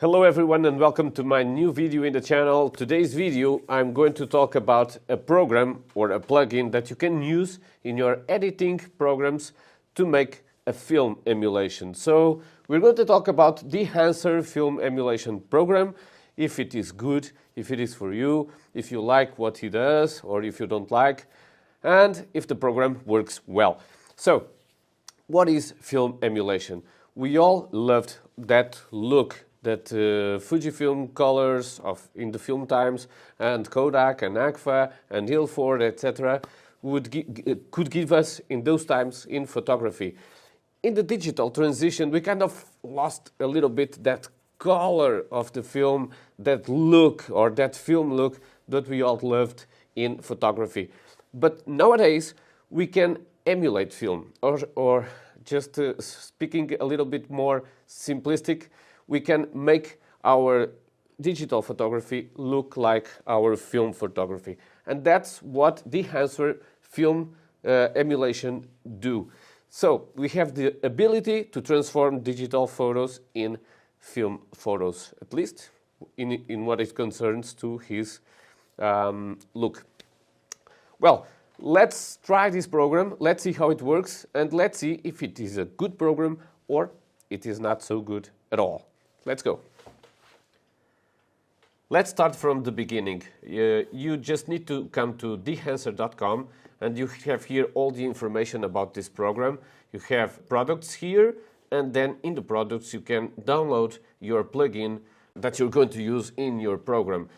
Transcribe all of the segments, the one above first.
Hello everyone and welcome to my new video in the channel. Today's video I'm going to talk about a program or a plugin that you can use in your editing programs to make a film emulation. So we're going to talk about DEHANCER Film Emulation program, if it is good, if it is for you, if you like what he does or if you don't like, and if the program works well. So what is film emulation? We all loved that look that Fujifilm colors in the film times and Kodak and Agfa and Ilford, etc. could give us in those times in photography. In the digital transition, we kind of lost a little bit that color of the film, that look or that film look that we all loved in photography. But nowadays, we can emulate film, or just speaking a little bit more simplistic, we can make our digital photography look like our film photography. And that's what DEHANCER Film Emulation do. So we have the ability to transform digital photos in film photos, at least in what it concerns to his look. Well, let's try this program, let's see how it works, and let's see if it is a good program or it is not so good at all. Let's go. Let's start from the beginning. You just need to come to dehancer.com and you have here all the information about this program. You have products here, and then in the products you can download your plugin that you're going to use in your program.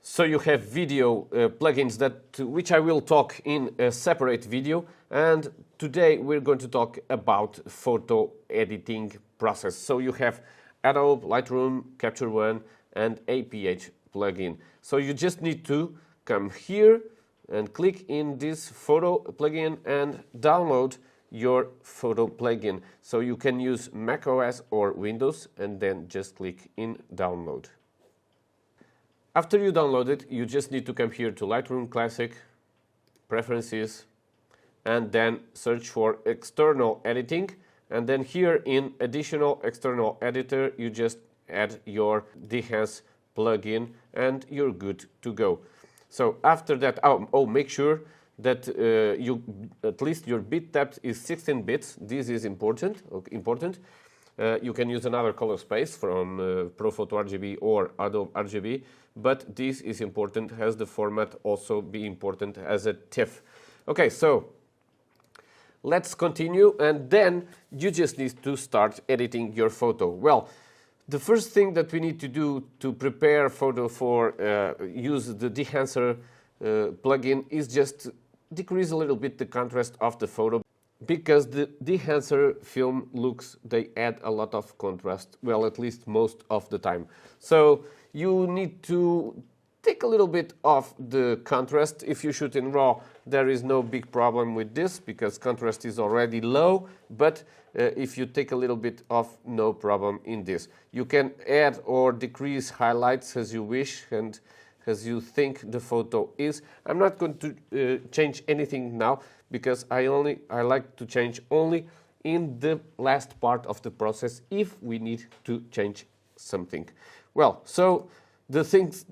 So you have video plugins which I will talk in a separate video, and today we're going to talk about photo editing process. So you have Adobe, Lightroom, Capture One, and APH plugin. So you just need to come here and click in this photo plugin and download your photo plugin. So you can use macOS or Windows and then just click in download. After you download it, you just need to come here to Lightroom Classic, Preferences, and then search for External Editing. And then here in Additional External Editor, you just add your DEHANCE plugin and you're good to go. So after that, make sure that at least your bit depth is 16 bits. This is important. You can use another color space from ProPhoto RGB or Adobe RGB, but this is important, has the format also be important as a TIFF. Okay, so let's continue, and then you just need to start editing your photo. Well, the first thing that we need to do to prepare photo for use the DEHANCER plugin is just decrease a little bit the contrast of the photo, because the DEHANCER film looks, they add a lot of contrast, well, at least most of the time. So you need to take a little bit of the contrast. If you shoot in RAW, there is no big problem with this because contrast is already low, but if you take a little bit off, no problem in this. You can add or decrease highlights as you wish and as you think the photo is. I'm not going to change anything now because I like to change only in the last part of the process if we need to change something. Well, so the things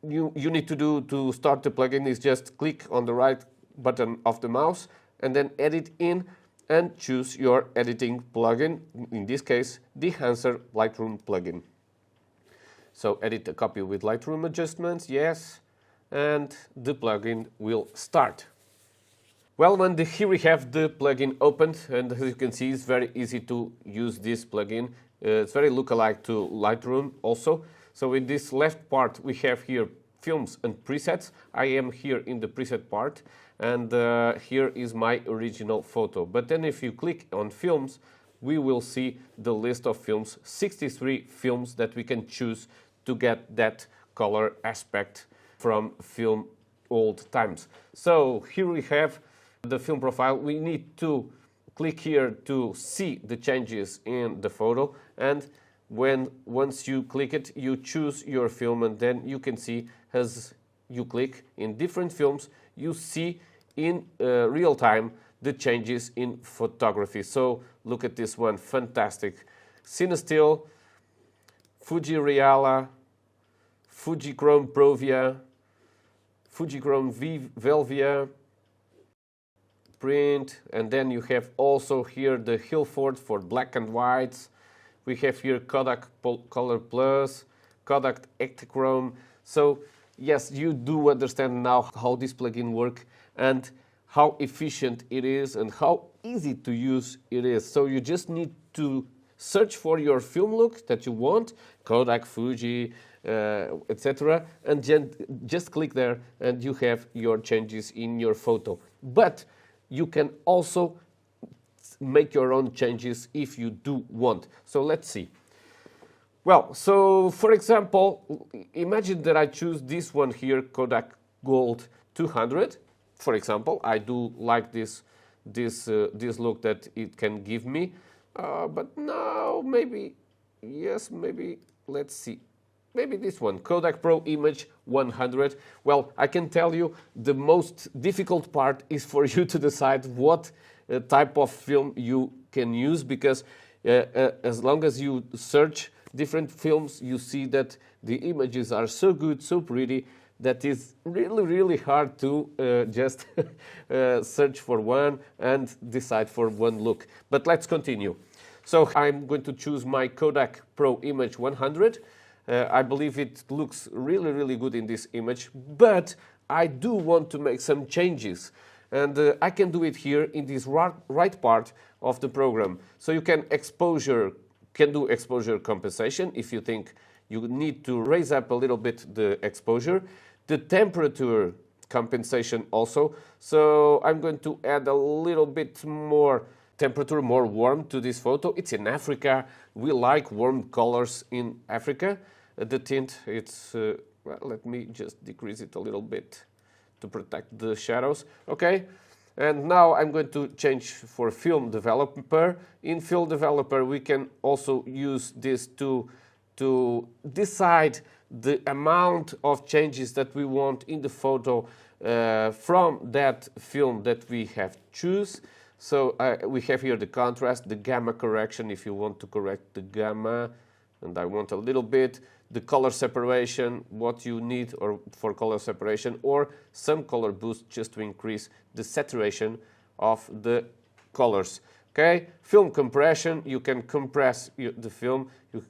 you need to do to start the plugin is just click on the right button of the mouse and then edit in and choose your editing plugin, in this case DEHANCER Lightroom plugin. So edit a copy with Lightroom adjustments, yes, and the plugin will start. Well, here we have the plugin opened, and as you can see, it's very easy to use this plugin. It's very lookalike to Lightroom also. So in this left part, we have here films and presets. I am here in the preset part, and here is my original photo. But then if you click on films, we will see the list of films, 63 films that we can choose to get that color aspect from film old times. So here we have the film profile. We need to click here to see the changes in the photo, and once you click it, you choose your film, and then you can see as you click in different films, you see in real time the changes in photography. So look at this one, fantastic. Cine still, Fuji Reala, Fujichrome Provia, Fujichrome Velvia, print, and then you have also here the Hilford for black and whites. We have here Kodak Color Plus, Kodak Ektachrome. So yes, you do understand now how this plugin works and how efficient it is and how easy to use it is. So you just need to search for your film look that you want, Kodak, Fuji, etc. And just click there and you have your changes in your photo. But you can also make your own changes if you do want. So let's see. Well, so for example, imagine that I choose this one here, Kodak Gold 200. For example, I do like this look that it can give me. But now maybe, yes, maybe, let's see. Maybe this one, Kodak Pro Image 100. Well, I can tell you the most difficult part is for you to decide what type of film you can use, because as long as you search different films, you see that the images are so good, so pretty, that is really, really hard to just search for one and decide for one look. But let's continue. So I'm going to choose my Kodak Pro Image 100. I believe it looks really, really good in this image, but I do want to make some changes. And I can do it here in this right part of the program. So you can do exposure compensation if you think you need to raise up a little bit the exposure. The temperature compensation also. So I'm going to add a little bit more temperature, more warm to this photo. It's in Africa. We like warm colors in Africa. The tint, it's, well, let me just decrease it a little bit to protect the shadows. Okay, and now I'm going to change for Film Developer. In Film Developer, we can also use this to decide the amount of changes that we want in the photo from that film that we have choose. So we have here the contrast, the gamma correction, if you want to correct the gamma, and I want a little bit, the color separation, what you need or for color separation, or some color boost just to increase the saturation of the colors. Okay, film compression, you can compress the film, you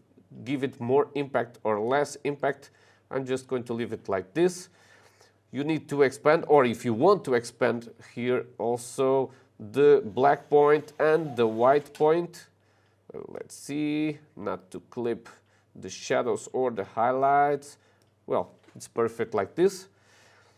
give it more impact or less impact. I'm just going to leave it like this. You need to expand, or if you want to expand here also the black point and the white point. Let's see, not to clip the shadows or the highlights. Well, it's perfect like this.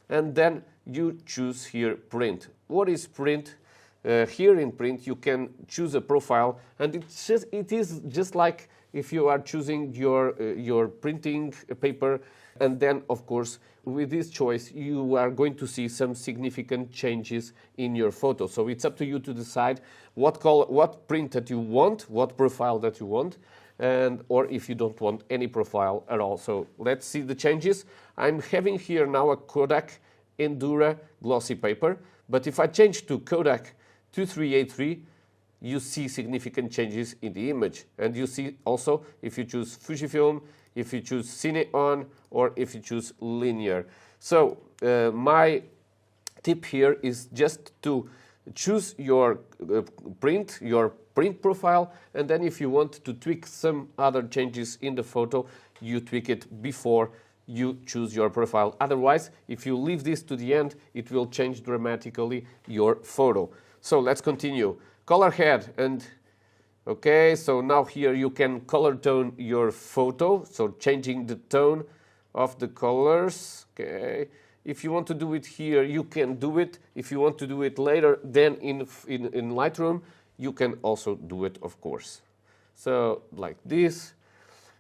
And then you choose here print. What is print? Here in print you can choose a profile, and it is just like if you are choosing your printing paper. And then, of course, with this choice, you are going to see some significant changes in your photo. So it's up to you to decide what color, what print that you want, what profile that you want, and or if you don't want any profile at all. So let's see the changes. I'm having here now a Kodak Endura glossy paper, but if I change to Kodak 2383, you see significant changes in the image. And you see also if you choose Fujifilm, if you choose Cine-On, or if you choose linear. So my tip here is just to choose your print profile, and then if you want to tweak some other changes in the photo, you tweak it before you choose your profile. Otherwise, if you leave this to the end, it will change dramatically your photo. So let's continue. Color head, and okay, so now here you can color tone your photo, so changing the tone of the colors. Okay, if you want to do it here, you can do it. If you want to do it later, then in Lightroom, you can also do it, of course. So like this,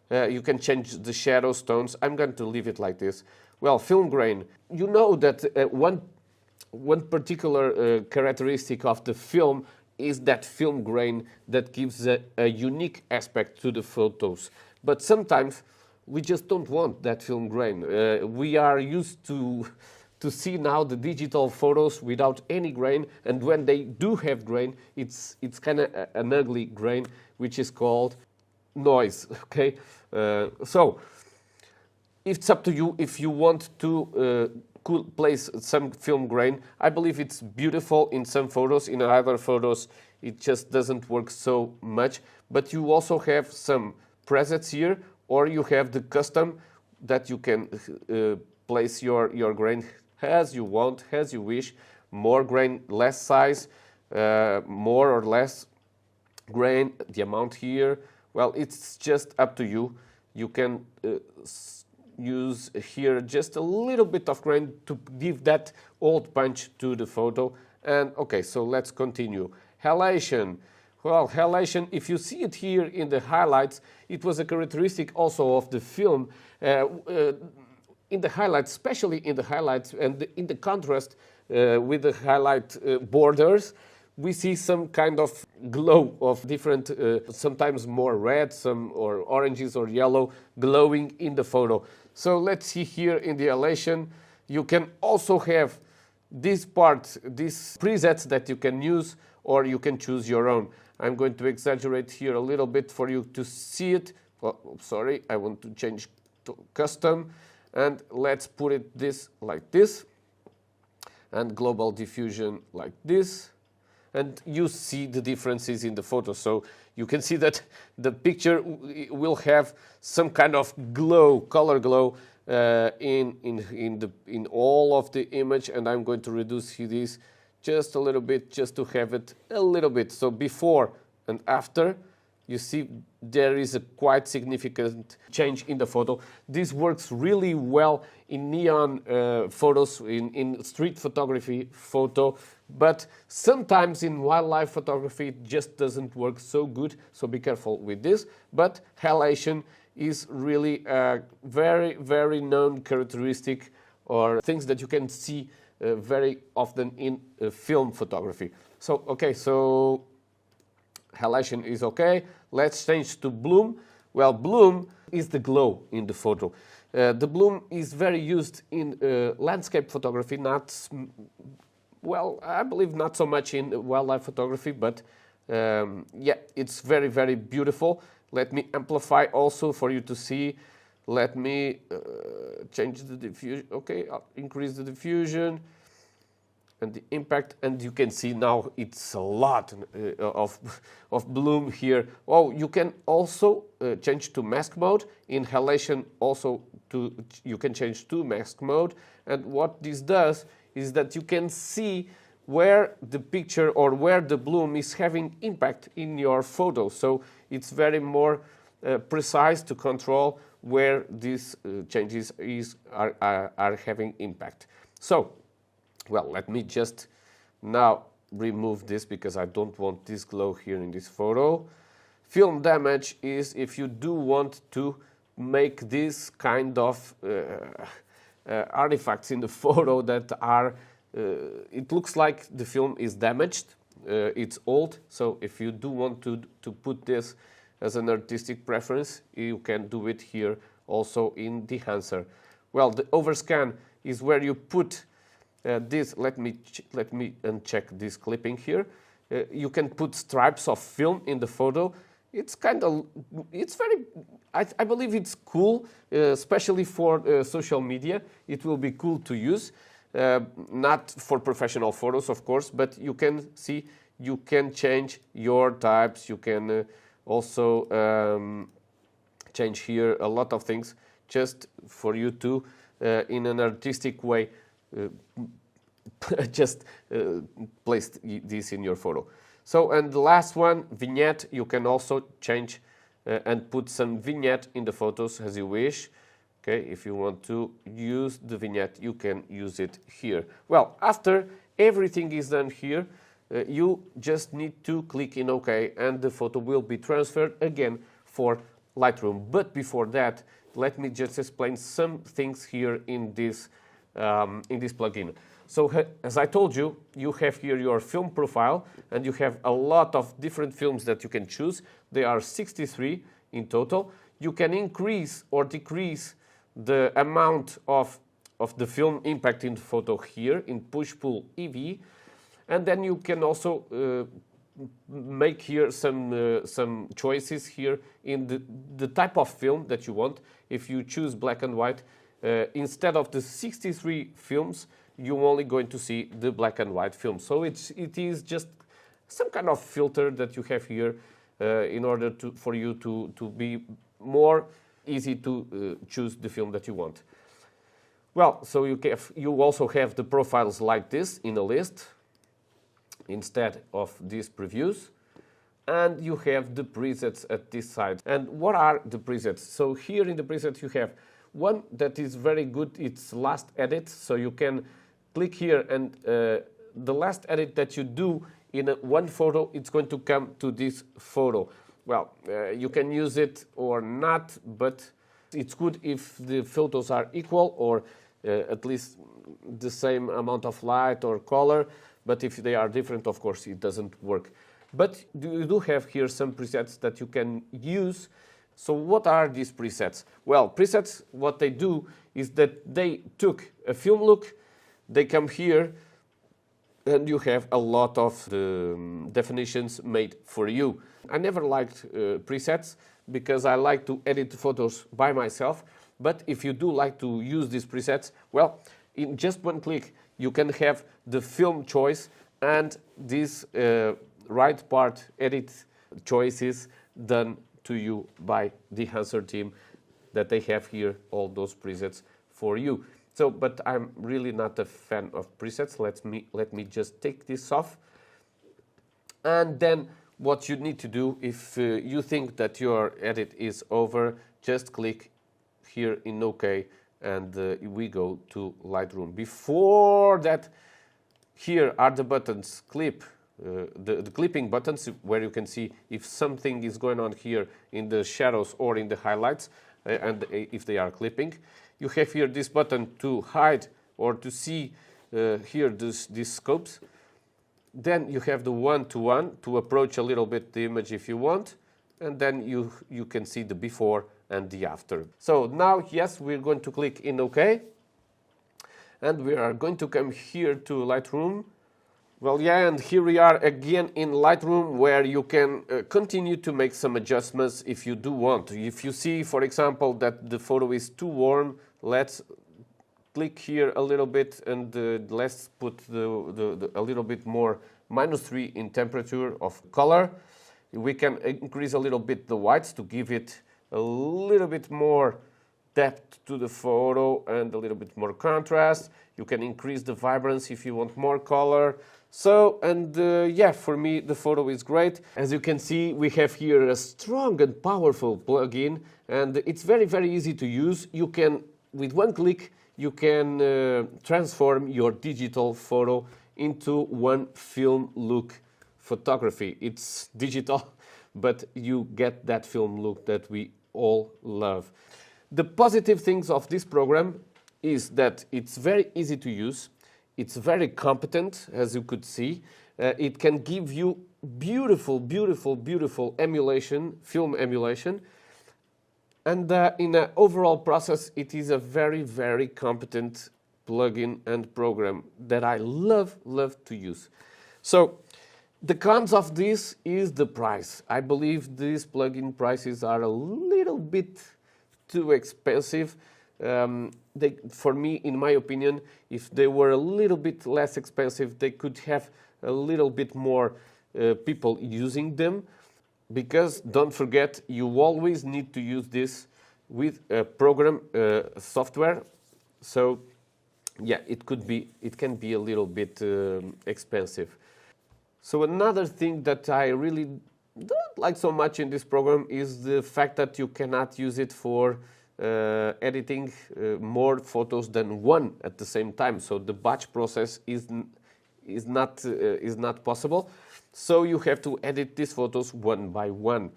you can change the shadows, tones. I'm going to leave it like this. Well, film grain. You know that one particular characteristic of the film is that film grain that gives a unique aspect to the photos. But sometimes we just don't want that film grain. We are used to see now the digital photos without any grain, and when they do have grain, it's kind of an ugly grain, which is called noise. Okay, so it's up to you if you want to place some film grain. I believe it's beautiful in some photos. In other photos, it just doesn't work so much. But you also have some presets here, or you have the custom that you can place your grain as you want, as you wish. More grain, less size, more or less grain, the amount here. Well, it's just up to you. You can use here just a little bit of grain to give that old punch to the photo. And okay, so let's continue. Halation. Well, halation, if you see it here in the highlights, it was a characteristic also of the film. In the highlights, especially in the highlights and in the contrast with the highlight borders, we see some kind of glow of different, sometimes more red, some or oranges or yellow glowing in the photo. So let's see here in the halation, you can also have this part, these presets that you can use, or you can choose your own. I'm going to exaggerate here a little bit for you to see it. Well, sorry, I want to change to custom, and let's put it this like this, and global diffusion like this. And you see the differences in the photo. So you can see that the picture will have some kind of glow, color glow in all of the image. And I'm going to reduce this just a little bit, just to have it a little bit. So before and after, you see there is a quite significant change in the photo. This works really well in neon photos, in street photography photo, but sometimes in wildlife photography it just doesn't work so good, so be careful with this. But halation is really a very, very known characteristic, or things that you can see very often in film photography. So, okay, so halation is okay. Let's change to bloom. Well, bloom is the glow in the photo. The bloom is very used in landscape photography, well, I believe not so much in wildlife photography, but yeah, it's very, very beautiful. Let me amplify also for you to see. Let me change the diffusion. Okay, I'll increase the diffusion and the impact, and you can see now it's a lot of bloom here. Oh, you can also change to mask mode. In halation also you can change to mask mode, and what this does is that you can see where the picture or where the bloom is having impact in your photo. So it's very more precise to control where these changes are having impact. So, well, let me just now remove this because I don't want this glow here in this photo. Film damage is if you do want to make this kind of artifacts in the photo that are, it looks like the film is damaged, it's old, so if you do want to put this as an artistic preference, you can do it here also in DEHANCER. Well, the overscan is where you put this, let me uncheck this clipping here. You can put stripes of film in the photo. It's very, I believe it's cool, especially for social media. It will be cool to use, not for professional photos, of course, but you can see, you can change your types. You can also change here a lot of things just for you to, in an artistic way, just place this in your photo. So, and the last one, vignette, you can also change and put some vignette in the photos as you wish. Okay, if you want to use the vignette, you can use it here. Well, after everything is done here, you just need to click in OK, and the photo will be transferred again for Lightroom. But before that, let me just explain some things here in this plugin. So, as I told you, you have here your film profile, and you have a lot of different films that you can choose. There are 63 in total. You can increase or decrease the amount of the film impact in the photo here in push-pull EV, and then you can also make here some choices here in the type of film that you want. If you choose black and white, instead of the 63 films, you're only going to see the black and white film. So it is just some kind of filter that you have here in order for you to be more easy to choose the film that you want. Well, so you also have the profiles like this in a list instead of these previews, and you have the presets at this side. And what are the presets? So here in the presets you have one that is very good, it's last edit, so you can click here and the last edit that you do in one photo, it's going to come to this photo. Well, you can use it or not, but it's good if the photos are equal or at least the same amount of light or color, but if they are different, of course, it doesn't work. But you do have here some presets that you can use. So what are these presets? Well, presets, what they do is that they took a film look, they come here, and you have a lot of the definitions made for you. I never liked presets because I like to edit the photos by myself. But if you do like to use these presets, well, in just one click, you can have the film choice and this right part edit choices done to you by the DEHANCER team, that they have here all those presets for you. So, but I'm really not a fan of presets. Let me just take this off. And then what you need to do, if you think that your edit is over, just click here in OK, and we go to Lightroom. Before that, here are the buttons, clip, the clipping buttons, where you can see if something is going on here in the shadows or in the highlights, and if they are clipping. You have here this button to hide or to see here these scopes. Then you have the one-to-one to approach a little bit the image if you want, and then you can see the before and the after. So now, yes, we're going to click in OK, and we are going to come here to Lightroom. Well, yeah, and here we are again in Lightroom, where you can continue to make some adjustments if you do want. If you see, for example, that the photo is too warm, let's click here a little bit and let's put a little bit more -3 in temperature of color. We can increase a little bit the whites to give it a little bit more depth to the photo and a little bit more contrast. You can increase the vibrance if you want more color. So, and yeah, for me the photo is great. As you can see, we have here a strong and powerful plugin, and it's very, very easy to use. You can, with one click, you can transform your digital photo into one film look photography. It's digital, but you get that film look that we all love. The positive things of this program is that it's very easy to use. It's very competent, as you could see. It can give you beautiful, beautiful, beautiful emulation, film emulation. And in an overall process, it is a very, very competent plugin and program that I love to use. So the cons of this is the price. I believe these plugin prices are a little bit too expensive. For me, in my opinion, if they were a little bit less expensive, they could have a little bit more people using them. Because don't forget, you always need to use this with a program software. So yeah, it can be a little bit expensive. So another thing that I really don't like so much in this program is the fact that you cannot use it for editing more photos than one at the same time. So the batch process is not possible. So you have to edit these photos one by one.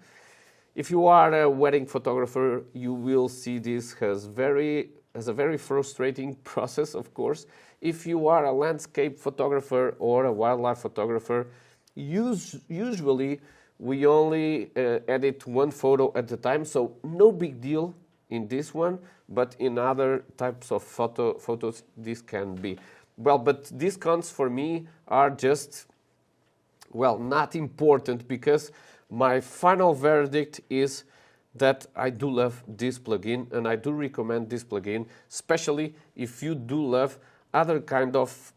If you are a wedding photographer, you will see this as a very frustrating process, of course. If you are a landscape photographer or a wildlife photographer, usually we only edit one photo at a time, so no big deal in this one, but in other types of photos this can be. Well, but these cons for me are just Well, not important, because my final verdict is that I do love this plugin and I do recommend this plugin, especially if you do love other kind of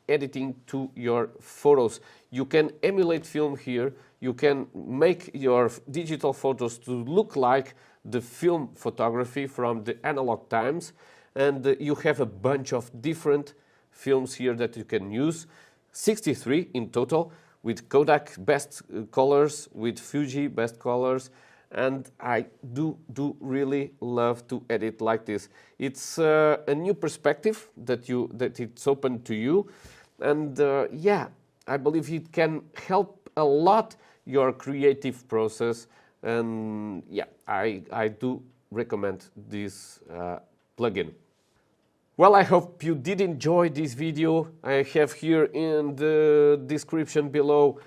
editing to your photos. You can emulate film here, you can make your digital photos to look like the film photography from the analog times, and you have a bunch of different films here that you can use, 63 in total, with Kodak best colors, with Fuji best colors, and I do really love to edit like this. It's a new perspective that it's open to you, and yeah, I believe it can help a lot your creative process, and yeah, I do recommend this plugin. Well, I hope you did enjoy this video. I have here in the description below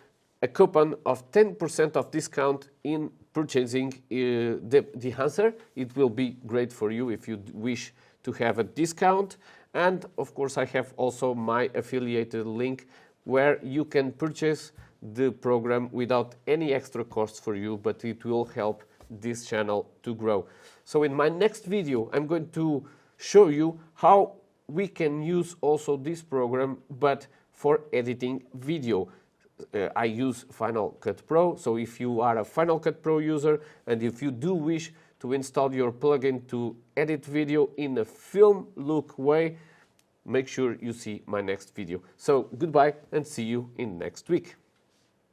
a coupon of 10% of discount in purchasing the DEHANCER. It will be great for you if you wish to have a discount. And of course, I have also my affiliated link where you can purchase the program without any extra costs for you, but it will help this channel to grow. So in my next video, I'm going to show you how we can use also this program, but for editing video. I use Final Cut Pro, so if you are a Final Cut Pro user and if you do wish to install your plugin to edit video in a film look way, make sure you see my next video. So goodbye and see you in next week.